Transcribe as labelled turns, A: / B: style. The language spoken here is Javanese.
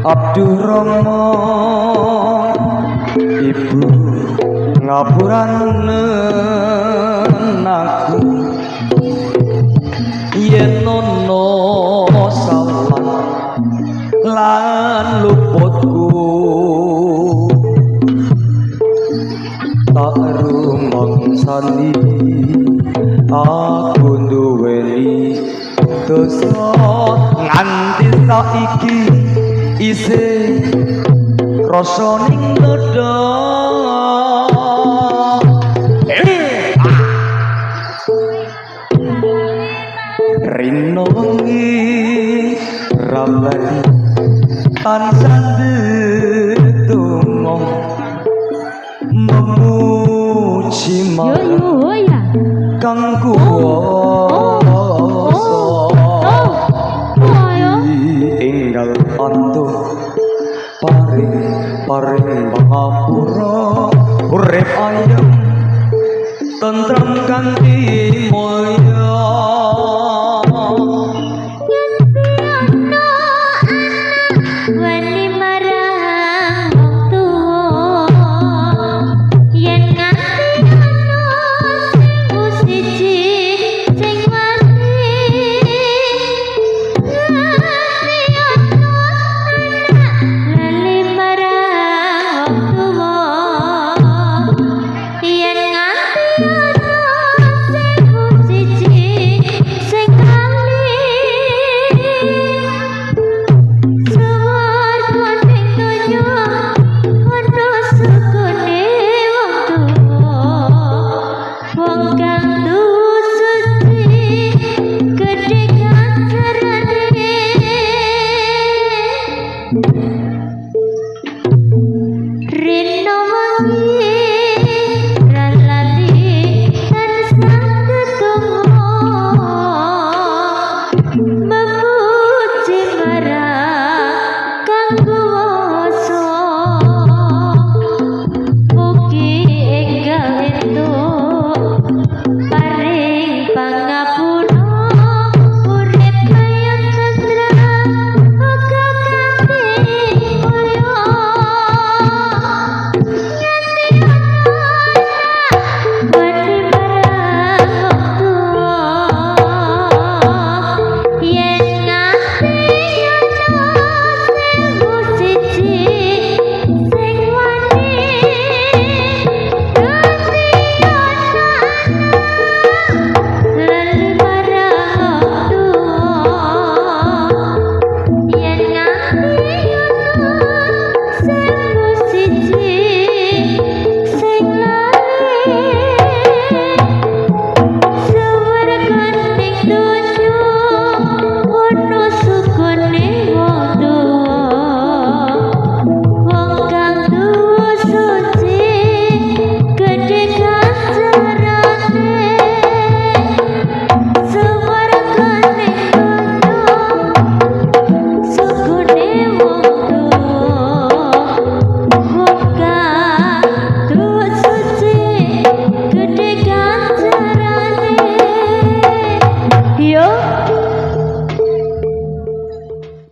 A: Abdurrahman ibu ngapuranen aku yen nono salah lan luputku tak rumangsani aku duweni dosa nganti saiki isih rasa ning dada rino wengi rabani tansah ndedonga memuji marang kang kuwasa enggal pantuh paring pangapura urip ayem tentrem kanthi moyo